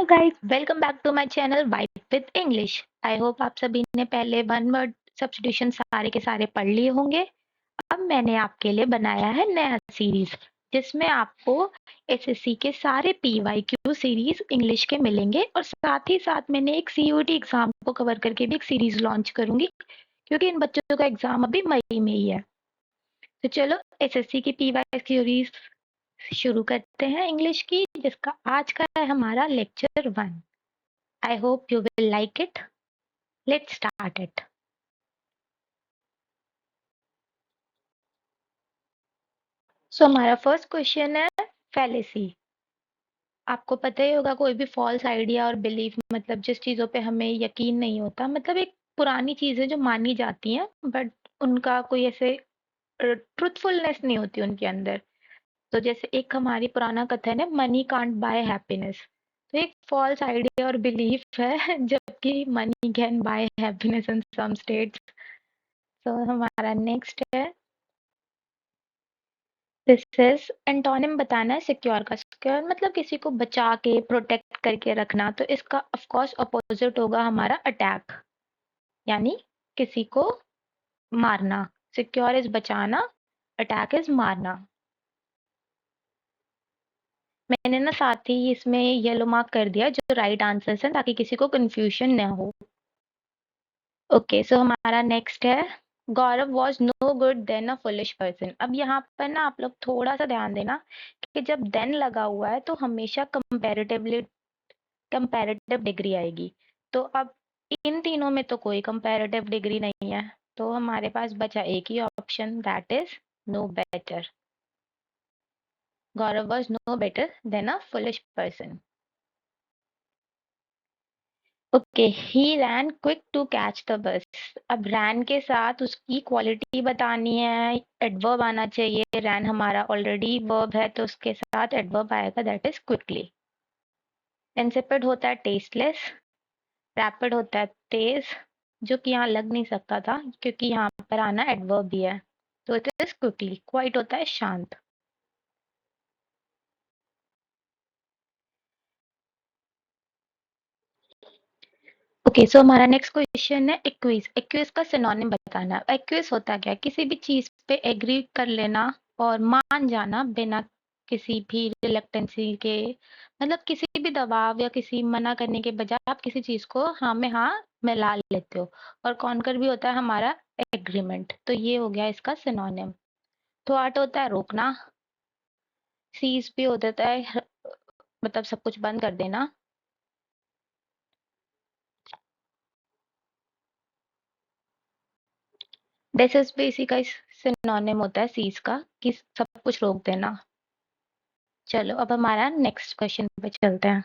Guys, welcome back to my channel vibe with English. I hope आप सभी ने पहले वन वर्ड सब्स्टिट्यूशन सारे के सारे पढ़ लिए होंगे। अब मैंने आपके लिए बनाया है नया सीरीज जिसमें आपको एसएससी के सारे पीवाईक्यू सीरीज इंग्लिश के मिलेंगे और साथ ही साथ मैंने एक सीयूटी एग्जाम को कवर करके भी एक सीरीज लॉन्च करूंगी क्योंकि इन बच्चों का एग्जाम अभी मई में ही है। तो चलो एसएससी की पीवाईक्यू सीरीज शुरू करते हैं इंग्लिश की, जिसका आज का है हमारा lecture 1। I hope you will like it. Let's start it. So हमारा फर्स्ट क्वेश्चन है फैलेसी। आपको पता ही होगा कोई भी फॉल्स आइडिया और बिलीफ मतलब जिस चीजों पे हमें यकीन नहीं होता, मतलब एक पुरानी चीजें जो मानी जाती हैं बट उनका कोई ऐसे ट्रुथफुलनेस नहीं होती उनके अंदर। तो जैसे एक हमारी पुराना कथन है, मनी कांट बाय हैप्पीनेस। तो एक फॉल्स आइडिया और बिलीफ है जबकि money can buy happiness in some states. तो हमारा नेक्स्ट है दिस इज एंटोनिम बताना है सिक्योर का। सिक्योर मतलब किसी को बचा के प्रोटेक्ट करके रखना, तो इसका ऑफ कोर्स अपोजिट होगा हमारा अटैक, यानी किसी को मारना। सिक्योर इज बचाना, अटैक इज मारना। मैंने ना साथ ही इसमें येलो मार्क कर दिया जो राइट आंसर्स हैं ताकि किसी को कंफ्यूजन न हो। ओके सो हमारा नेक्स्ट है Gaurav was no good than a foolish person. अब यहाँ पर ना आप लोग थोड़ा सा ध्यान देना कि जब देन लगा हुआ है तो हमेशा कंपैरेटिव डिग्री आएगी। तो अब इन तीनों में तो कोई कंपैरेटिव डिग्री नहीं है, तो हमारे पास बचा एक ही option, that is no better. Gaurav was no better than a foolish person. Okay he ran quick to catch the bus. अब रैन के साथ उसकी क्वालिटी बतानी है, एडवर्ब आना चाहिए। रैन हमारा ऑलरेडी वर्ब है तो उसके साथ एडवर्ब आएगा, दैट इज क्विकली। इंसिपिड होता है टेस्टलेस, रैपिड होता है तेज, जो कि यहाँ लग नहीं सकता था क्योंकि यहाँ पर आना एडवर्ब भी है। तो इट इज क्विकली। क्वाइट होता है शांत। ओके सो हमारा नेक्स्ट क्वेश्चन है एक्विज। एक्विज का सिनोनिम बताना है। एक्विज होता क्या है? किसी भी चीज पे एग्री कर लेना और मान जाना बिना किसी भी रिलक्टेंसी के, मतलब किसी भी दबाव या किसी मना करने के बजाय आप किसी चीज को हाँ में हाँ मिला लेते हो। और कॉन्कर भी होता है हमारा एग्रीमेंट। तो ये हो गया इसका सिनोनिम। थ्वाट होता है रोकना। सीज भी हो जाता है मतलब सब कुछ बंद कर देना। दिस इज भी इसी का सिनोनिम होता है सीज का, कि सब कुछ रोक देना। चलो अब हमारा नेक्स्ट क्वेश्चन पे चलते हैं।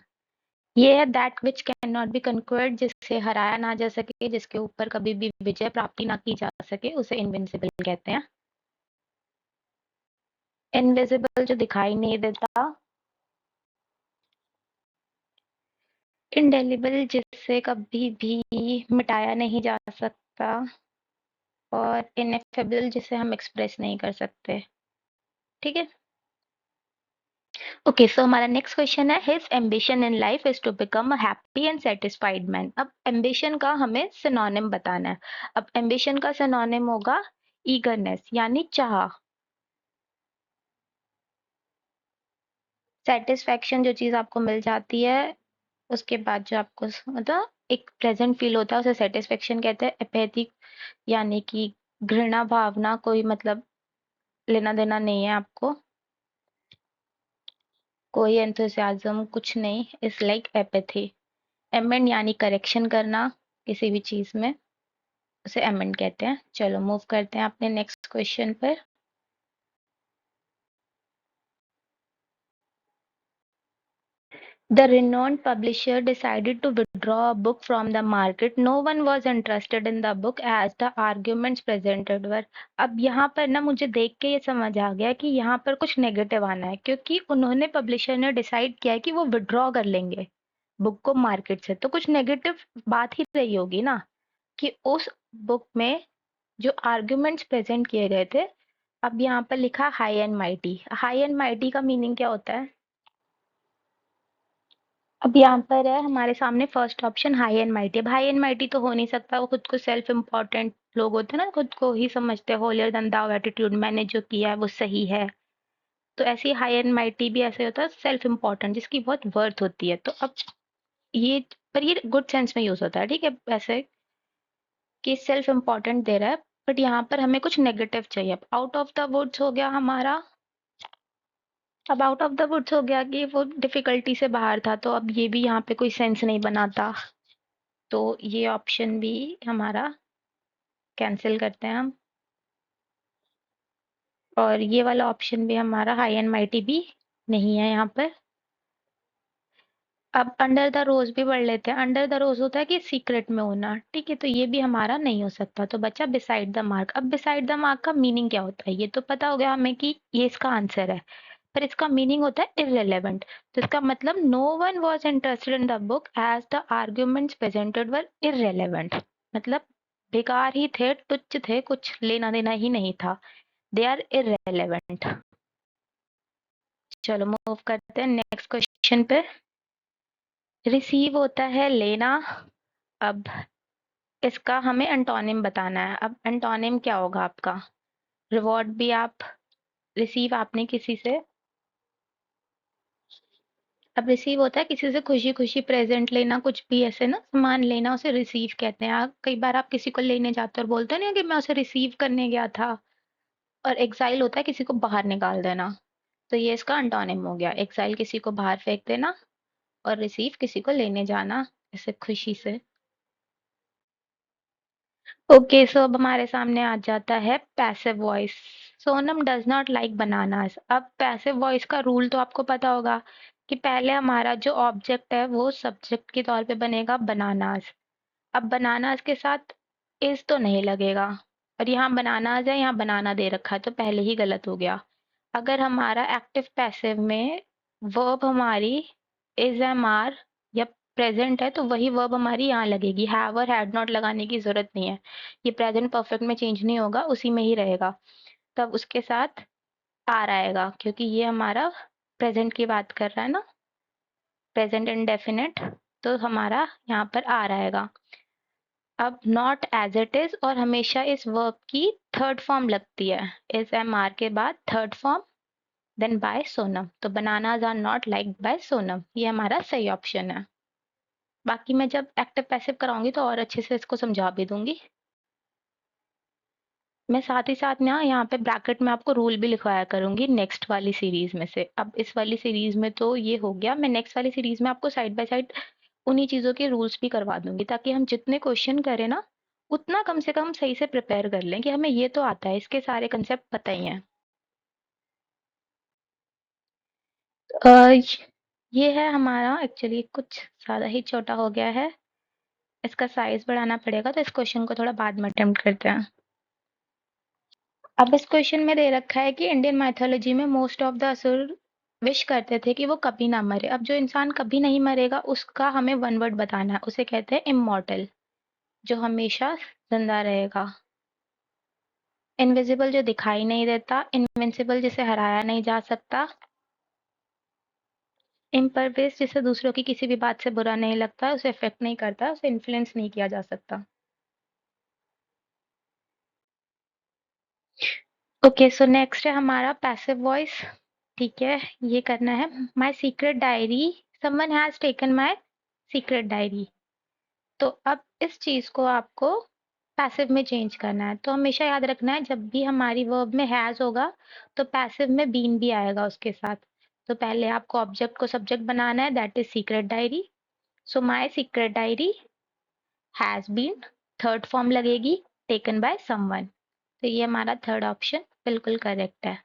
ये है that which can not be conquered, जिससे हराया ना जा सके, जिसके ऊपर कभी भी विजय प्राप्ति ना की जा सके, उसे इनविंसिबल कहते हैं। इनविजिबल जो दिखाई नहीं देता। इंडेलिबल जिससे कभी भी मिटाया नहीं जा सकता। और इनएफेबल जिसे हम एक्सप्रेस नहीं कर सकते। ठीक है। ओके सो हमारा नेक्स्ट क्वेश्चन है his ambition in life is to become a happy and satisfied man. अब एम्बिशन का हमें सिनोनिम बताना है। अब एम्बिशन का सिनोनिम होगा ईगरनेस, यानी चाह। सेटिस्फैक्शन जो चीज आपको मिल जाती है उसके बाद जो आपको मतलब एक प्रेजेंट फील होता है उसे सेटिस्फेक्शन कहते हैं। एपैथी यानी कि घृणा भावना, कोई मतलब लेना देना नहीं है आपको, कोई एंथुसियाज्म कुछ नहीं, इज लाइक एपैथी। एमेंड यानी करेक्शन करना किसी भी चीज में, उसे एमेंड कहते हैं। चलो मूव करते हैं अपने नेक्स्ट क्वेश्चन पर। The renowned publisher decided to withdraw a book from the market. No one was interested in the book as the arguments presented were. अब यहाँ पर ना मुझे देख के ये समझ आ गया कि यहाँ पर कुछ नेगेटिव आना है, क्योंकि उन्होंने पब्लिशर ने डिसाइड किया है कि वो विड्रॉ कर लेंगे बुक को मार्केट से, तो कुछ नेगेटिव बात ही रही होगी ना कि उस बुक में जो आर्ग्यूमेंट्स प्रेजेंट किए गए थे। अब यहाँ पर लिखा high and mighty. High and mighty का मीनिंग क्या होता है? अब यहाँ पर है हमारे सामने first option high and mighty. अब हाई एंड माइटी तो हो नहीं सकता, वो खुद को सेल्फ इम्पोर्टेंट लोग होते हैं ना, खुद को ही समझते हैं, होलियर देन दाउ एटीट्यूड, मैंने जो किया है वो सही है। तो ऐसे ही हाई एंड माइटी भी ऐसे होता है सेल्फ इम्पोर्टेंट, जिसकी बहुत वर्थ होती है। तो अब ये, पर ये गुड सेंस में यूज होता है, ठीक है, ऐसे कि सेल्फ इम्पोर्टेंट दे रहा है। बट यहाँ पर हमें कुछ नेगेटिव चाहिए। आउट ऑफ द वुड्स हो गया हमारा। अब आउट ऑफ द वुड्स हो गया कि वो डिफिकल्टी से बाहर था, तो अब ये भी यहाँ पे कोई सेंस नहीं बनाता। तो ये ऑप्शन भी हमारा कैंसिल करते हैं हम। और ये वाला ऑप्शन भी हमारा हाई एंड माइटी भी नहीं है यहाँ पर। अब अंडर द रोज भी पढ़ लेते हैं। अंडर द रोज होता है कि सीक्रेट में होना, ठीक है, तो ये भी हमारा नहीं हो सकता। तो बचा बिसाइड द मार्क। अब बिसाइड द मार्क का मीनिंग क्या होता है ये तो पता हो गया हमें कि ये इसका आंसर है, पर इसका मीनिंग होता है इररेलेवेंट। तो इसका मतलब no one was interested in the book as the arguments presented were irrelevant. मतलब बेकार ही थे, तुच्छ थे, कुछ लेना देना ही नहीं था। They are irrelevant. चलो मूव करते हैं नेक्स्ट क्वेश्चन पे। रिसीव होता है लेना। अब इसका हमें एंटोनिम बताना है। अब एंटोनिम क्या होगा आपका? रिवॉर्ड भी आप, रिसीव आपने किसी से, अब रिसीव होता है किसी से खुशी खुशी प्रेजेंट लेना, कुछ भी ऐसे ना सामान लेना, उसे रिसीव कहते हैं। कई बार आप किसी को लेने जाते हो और बोलते नहीं कि मैं उसे रिसीव करने गया था। और एक्साइल होता है किसी को बाहर निकाल देना। तो ये इसका एंटोनिम हो गया। एक्साइल किसी को बाहर फेंक देना, और रिसीव किसी को लेने जाना ऐसे खुशी से। ओके, सो अब हमारे सामने आ जाता है passive voice. Sonam does not like bananas. अब पैसिव वॉइस का रूल तो आपको पता होगा कि पहले हमारा जो ऑब्जेक्ट है वो सब्जेक्ट के तौर पे बनेगा बनानास। अब बनानास के साथ इज तो नहीं लगेगा, और यहाँ बनानास है, यहाँ बनाना दे रखा है, तो पहले ही गलत हो गया। अगर हमारा एक्टिव पैसिव में वर्ब हमारी इज एम आर या प्रेजेंट है, तो वही वर्ब हमारी यहाँ लगेगी। हैव और हैड नॉट लगाने की जरूरत नहीं है। ये प्रेजेंट परफेक्ट में चेंज नहीं होगा, उसी में ही रहेगा। तब उसके साथ आर आएगा, क्योंकि ये हमारा प्रेजेंट की बात कर रहा है ना, प्रेजेंट इंडेफिनिट। तो हमारा यहाँ पर आर आएगा। अब नॉट एज इट इज, और हमेशा इस वर्ब की थर्ड फॉर्म लगती है। इज एम आर के बाद third form, then by Sonam. तो bananas are not like by Sonam, ये हमारा सही ऑप्शन है। बाकी मैं जब एक्टिव पैसिव कराऊंगी तो और अच्छे से इसको समझा भी दूंगी। मैं साथ ही साथ ना यहाँ पे ब्रैकेट में आपको रूल भी लिखवाया करूंगी नेक्स्ट वाली सीरीज में से। अब इस वाली सीरीज में तो ये हो गया, मैं नेक्स्ट वाली सीरीज में आपको साइड बाय साइड उन्हीं चीजों के रूल्स भी करवा दूंगी, ताकि हम जितने क्वेश्चन करें ना उतना कम से कम सही से प्रिपेयर कर लें कि हमें ये तो आता है, इसके सारे कंसेप्ट पता ही हैं। अ, ये है हमारा, एक्चुअली कुछ ज़्यादा ही छोटा हो गया है, इसका साइज बढ़ाना पड़ेगा, तो इस क्वेश्चन को थोड़ा बाद में अटेम्प्ट करते हैं। अब इस क्वेश्चन में दे रखा है कि इंडियन माइथोलॉजी में मोस्ट ऑफ द असुर विश करते थे कि वो कभी ना मरे। अब जो इंसान कभी नहीं मरेगा उसका हमें वन वर्ड बताना है, उसे कहते हैं इमॉर्टल, जो हमेशा जिंदा रहेगा। इनविजिबल जो दिखाई नहीं देता, इनविंसिबल जिसे हराया नहीं जा सकता, इम्परवेस जिसे दूसरों की किसी भी बात से बुरा नहीं लगता, उसे इफेक्ट नहीं करता, उसे इन्फ्लुएंस नहीं किया जा सकता। ओके, सो नेक्स्ट है हमारा पैसिव वॉइस। ठीक है, ये करना है। My secret diary, someone has taken my secret diary. तो अब इस चीज को आपको पैसिव में चेंज करना है। तो हमेशा याद रखना है जब भी हमारी वर्ब में हैज होगा तो पैसिव में बीन भी आएगा उसके साथ। तो पहले आपको ऑब्जेक्ट को सब्जेक्ट बनाना है, that is secret diary. So my secret diary has been, third form लगेगी टेकन बाय समवन। तो ये हमारा थर्ड ऑप्शन बिल्कुल करेक्ट है।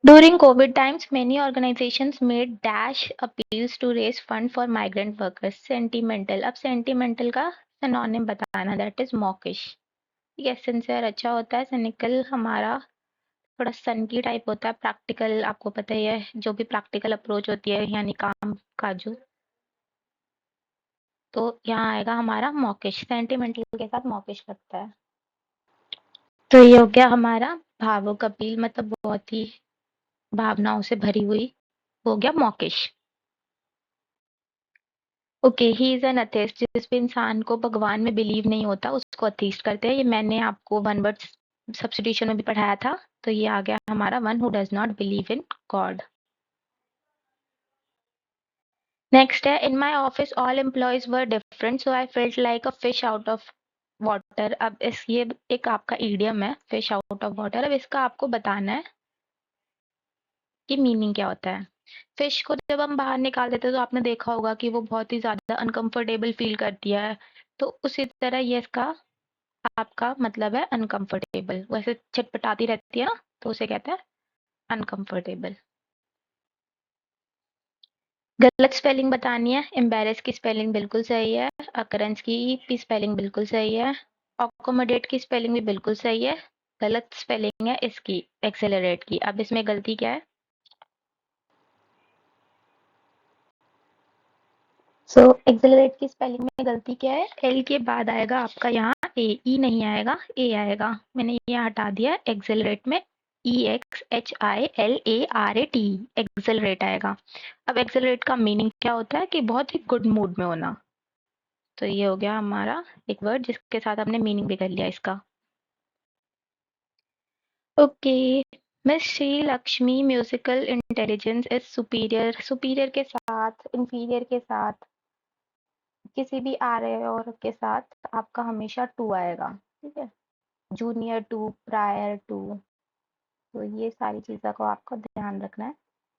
During COVID times, many organizations made dash appeals to raise fund for migrant workers. Sentimental, अब sentimental का synonym बताना, that is mawkish। ठीक है, sincere अच्छा होता है, cynical हमारा थोड़ा सनकी टाइप होता है, प्रैक्टिकल आपको पता ही है, जो भी प्रैक्टिकल अप्रोच होती है यानी काम काजू। तो यहाँ आएगा हमारा मॉकिश, सेंटिमेंटल के साथ मॉकिश लगता है। तो ये हो गया हमारा भावुक अपील, मतलब बहुत ही भावनाओं से भरी हुई, हो गया mawkish. Okay, he is an atheist, जिस भी इंसान को भगवान में बिलीव नहीं होता उसको एथिस्ट कहते हैं। ये मैंने आपको वन वर्ड सब्स्टिट्यूशन में भी पढ़ाया था। तो ये आ गया हमारा one who does not believe in God. Next है, in my office all employees were different so I felt like a fish out of water. अब इस ये एक आपका ईडियम है, फिश आउट ऑफ वाटर। अब इसका आपको बताना है कि मीनिंग क्या होता है। फिश को जब हम बाहर निकाल देते हैं तो आपने देखा होगा कि वो बहुत ही ज्यादा अनकंफर्टेबल फील करती है। तो उसी तरह ये इसका आपका मतलब है अनकंफर्टेबल। वैसे छटपटाती रहती है ना, तो उसे कहते हैं अनकंफर्टेबल। गलत स्पेलिंग बतानी है। एम्बेरस की स्पेलिंग बिल्कुल सही है, अकरेंस की भी स्पेलिंग बिल्कुल सही है, अकोमोडेट की स्पेलिंग भी बिल्कुल सही है। गलत स्पेलिंग है इसकी, एक्सेलरेट की। अब इसमें गलती क्या है? सो एक्सेलरेट की स्पेलिंग में गलती क्या है? एल के बाद आएगा आपका यहाँ ए, ई नहीं आएगा, ए आएगा। मैंने ये हटा दिया। एक्सेलरेट में EXHILARAT, एक्सेलरेट आएगा। अब एक्सेलरेट का मीनिंग क्या होता है कि बहुत ही गुड मूड में होना। तो ये हो गया हमारा एक वर्ड जिसके साथ हमने मीनिंग भी कर लिया इसका। Okay, miss Shri Lakshmi musical intelligence is superior. Superior के साथ, इंफीरियर के साथ, किसी भी आर और के साथ आपका हमेशा टू आएगा। ठीक है, जूनियर टू, प्रायर टू। तो ये सारी चीज़ों को आपको ध्यान रखना है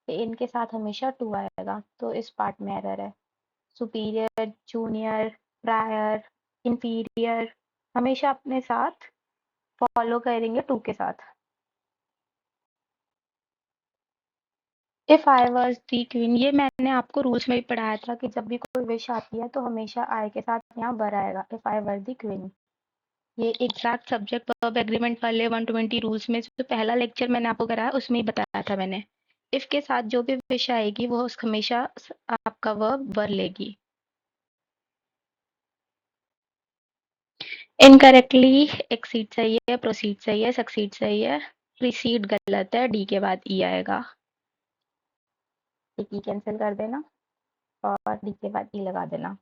कि इनके साथ हमेशा टू आएगा। तो इस पार्ट में एरर है। सुपीरियर, जूनियर, प्रायर, इंफीरियर हमेशा अपने साथ फॉलो करेंगे टू के साथ। If I was the queen, ये मैंने आपको रूल्स में भी पढ़ाया था कि जब भी कोई विश आती है तो हमेशा आई के साथ यहाँ वर आएगा। If I were the queen, ये एग्जैक्ट सब्जेक्ट वर्ब एग्रीमेंट वाले 120 रूल्स में जो पहला लेक्चर मैंने आपको कराया उसमें ही बताया था मैंने। इफ के साथ जो भी विश आएगी वो हमेशा आपका वर्ब वर लेगी। इनकरेक्टली एक्सीड सही है, प्रोसीड सही है, सक्सीड सही है, प्रीसीड गलत है, डी के बाद ई आएगा। ई कैंसिल कर देना और डी के बाद ई लगा देना।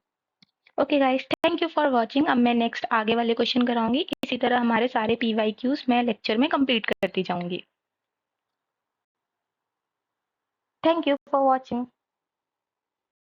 Okay guys, thank you for watching. अब मैं नेक्स्ट आगे वाले क्वेश्चन कराऊंगी। इसी तरह हमारे सारे PYQs मैं लेक्चर में कंप्लीट करती जाऊंगी। Thank you for watching.